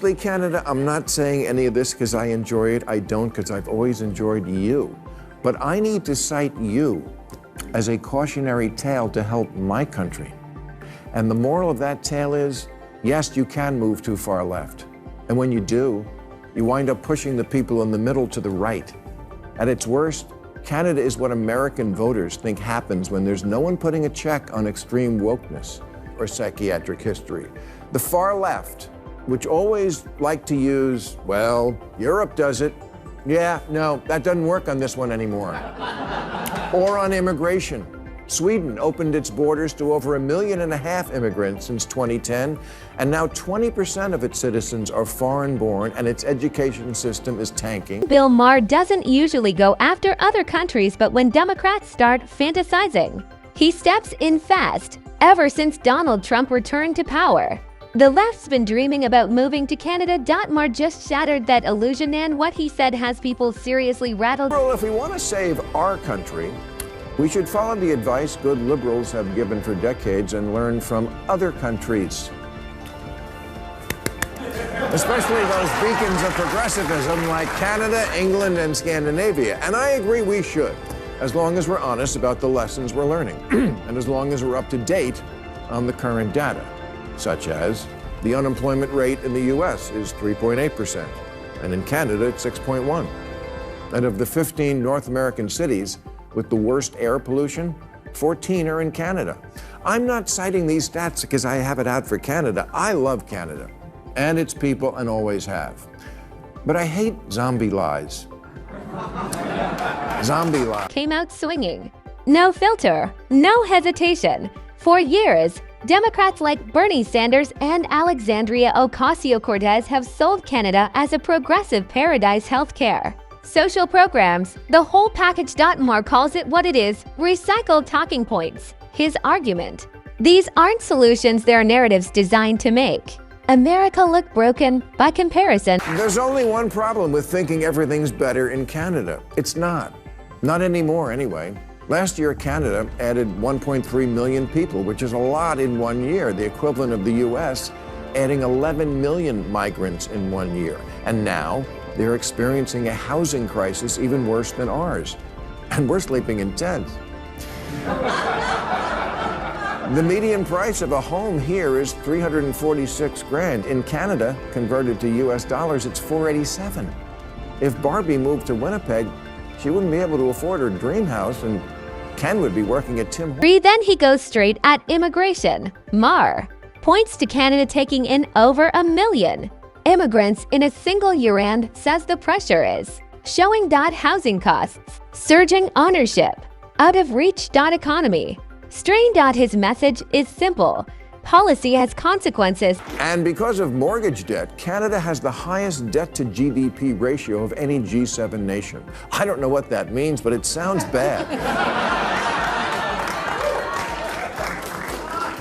Canada, I'm not saying any of this because I enjoy it. I don't because I've always enjoyed you. But I need to cite you as a cautionary tale to help my country. And the moral of that tale is, yes, you can move too far left. And when you do, you wind up pushing the people in the middle to the right. At its worst, Canada is what American voters think happens when there's no one putting a check on extreme wokeness or psychiatric history. The far left, which always like to use, well, Europe does it. Yeah, no, that doesn't work on this one anymore. Or on immigration. Sweden opened its borders to over 1.5 million immigrants since 2010, and now 20% of its citizens are foreign-born, and its education system is tanking. Bill Maher doesn't usually go after other countries, but when Democrats start fantasizing, he steps in fast. Ever since Donald Trump returned to power, the left's been dreaming about moving to Canada. Maher just shattered that illusion, and what he said has people seriously rattled. Well, if we want to save our country, we should follow the advice good liberals have given for decades and learn from other countries. Especially those beacons of progressivism like Canada, England, and Scandinavia. And I agree we should, as long as we're honest about the lessons we're learning, and as long as we're up to date on the current data, such as the unemployment rate in the US is 3.8%, and in Canada it's 6.1%. And of the 15 North American cities with the worst air pollution, 14 are in Canada. I'm not citing these stats because I have it out for Canada. I love Canada and its people and always have. But I hate zombie lies. Zombie lies. Came out swinging. No filter, no hesitation. For years, Democrats like Bernie Sanders and Alexandria Ocasio-Cortez have sold Canada as a progressive paradise healthcare. Social programs, the whole package. Maher calls it what it is, recycled talking points. His argument: these aren't solutions, they're narratives designed to make America look broken by comparison. There's only one problem with thinking everything's better in Canada. It's not. Not anymore, anyway. Last year, Canada added 1.3 million people, which is a lot in 1 year, the equivalent of the US adding 11 million migrants in 1 year. And now, they're experiencing a housing crisis even worse than ours. And we're sleeping in tents. The median price of a home here is $346,000. In Canada, converted to US dollars, it's $487,000. If Barbie moved to Winnipeg, she wouldn't be able to afford her dream house, and Ken would be working at Tim Hortons. Then he goes straight at immigration. Maher points to Canada taking in over 1 million immigrants in a single year and says the pressure is showing. Housing costs, surging ownership, out of reach. Economy strained. His message is simple: policy has consequences. And because of mortgage debt, Canada has the highest debt to GDP ratio of any G7 nation. I don't know what that means, but it sounds bad.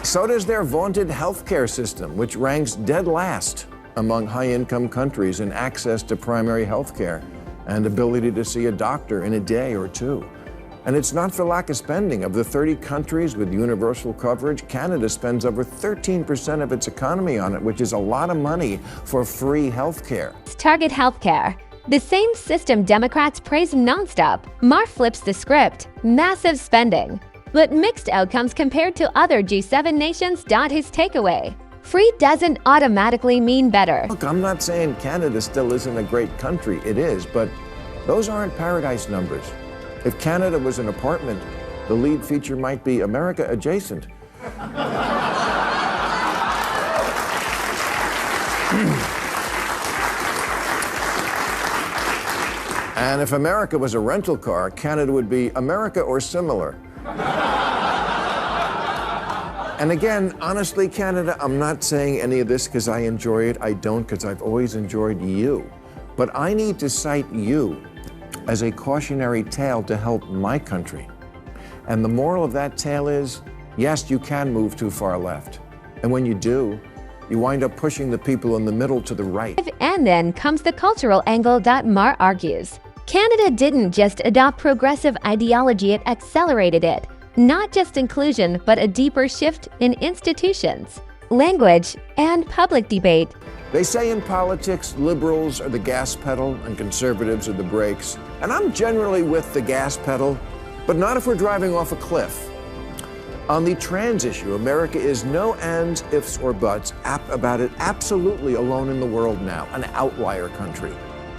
So does their vaunted healthcare system, which ranks dead last among high-income countries in access to primary health care and ability to see a doctor in a day or two. And it's not for lack of spending. Of the 30 countries with universal coverage, Canada spends over 13% of its economy on it, which is a lot of money for free health care. Target healthcare, the same system Democrats praise nonstop. Maher flips the script: massive spending, but mixed outcomes compared to other G7 nations. His takeaway: free doesn't automatically mean better. Look, I'm not saying Canada still isn't a great country. It is, but those aren't paradise numbers. If Canada was an apartment, the lead feature might be America adjacent. And if America was a rental car, Canada would be America or similar. And again, honestly, Canada, I'm not saying any of this because I enjoy it. I don't because I've always enjoyed you. But I need to cite you as a cautionary tale to help my country. And the moral of that tale is, yes, you can move too far left. And when you do, you wind up pushing the people in the middle to the right. And then comes the cultural angle. Maher argues Canada didn't just adopt progressive ideology, it accelerated it. Not just inclusion, but a deeper shift in institutions, language, and public debate. They say in politics, liberals are the gas pedal and conservatives are the brakes. And I'm generally with the gas pedal, but not if we're driving off a cliff. On the trans issue, America is no ands, ifs, or buts about it, absolutely alone in the world now, an outlier country.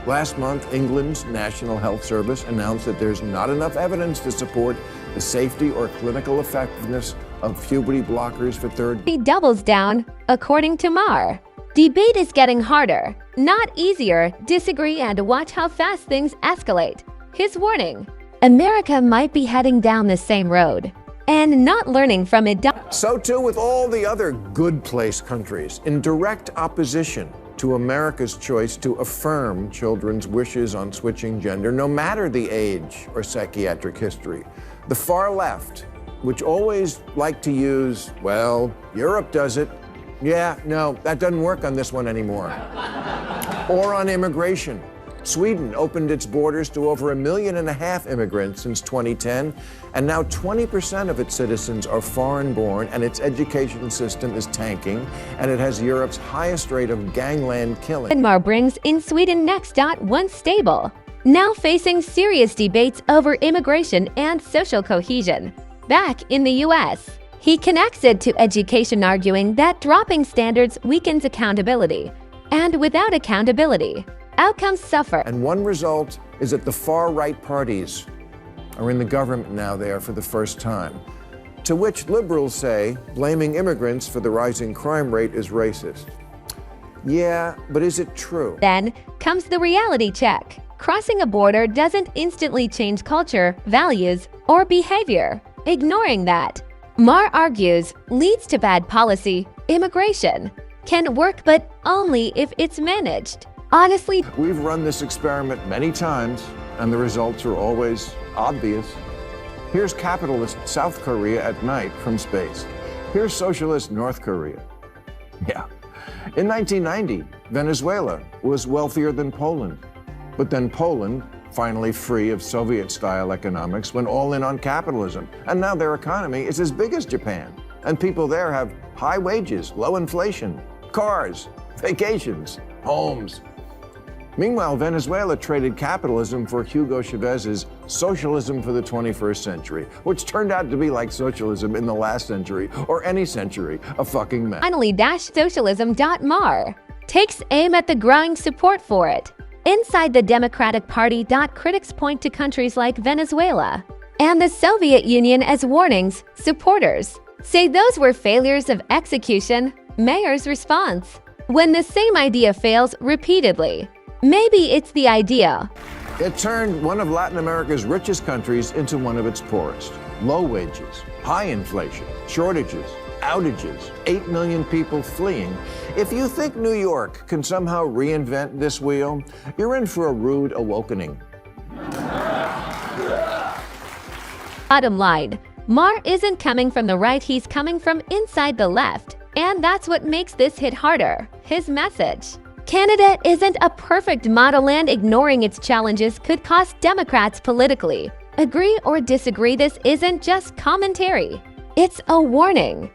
Last month, England's National Health Service announced that there's not enough evidence to support the safety or clinical effectiveness of puberty blockers for third. He doubles down, according to Maher. Debate is getting harder, not easier. Disagree and watch how fast things escalate. His warning: America might be heading down the same road and not learning from it. So too with all the other good place countries, in direct opposition to America's choice to affirm children's wishes on switching gender, no matter the age or psychiatric history. The far left, which always like to use, well, Europe does it. Yeah, no, that doesn't work on this one anymore. Or on immigration. Sweden opened its borders to over 1.5 million immigrants since 2010, and now 20% of its citizens are foreign-born, and its education system is tanking, and it has Europe's highest rate of gangland killing. Maher brings in Sweden next. Once stable, now facing serious debates over immigration and social cohesion. Back in the U.S., he connects it to education, arguing that dropping standards weakens accountability, and without accountability, outcomes suffer. And one result is that the far-right parties are in the government now there for the first time, to which liberals say blaming immigrants for the rising crime rate is racist. Yeah, but is it true? Then comes the reality check. Crossing a border doesn't instantly change culture, values, or behavior. Ignoring that, Maher argues, leads to bad policy. Immigration can work, but only if it's managed. Honestly, we've run this experiment many times, and the results are always obvious. Here's capitalist South Korea at night from space. Here's socialist North Korea. Yeah. In 1990, Venezuela was wealthier than Poland. But then Poland, finally free of Soviet-style economics, went all in on capitalism. And now their economy is as big as Japan. And people there have high wages, low inflation, cars, vacations, homes. Meanwhile, Venezuela traded capitalism for Hugo Chavez's socialism for the 21st century, which turned out to be like socialism in the last century, or any century, a fucking mess. Finally, socialism.Maher takes aim at the growing support for it inside the Democratic Party. Critics point to countries like Venezuela and the Soviet Union as warnings. Supporters say those were failures of execution. Maher's response: when the same idea fails repeatedly, maybe it's the idea. It turned one of Latin America's richest countries into one of its poorest. Low wages, high inflation, shortages, outages, 8 million people fleeing. If you think New York can somehow reinvent this wheel, you're in for a rude awakening. Bottom line, Maher isn't coming from the right, he's coming from inside the left. And that's what makes this hit harder. His message: Canada isn't a perfect model, and ignoring its challenges could cost Democrats politically. Agree or disagree, this isn't just commentary. It's a warning.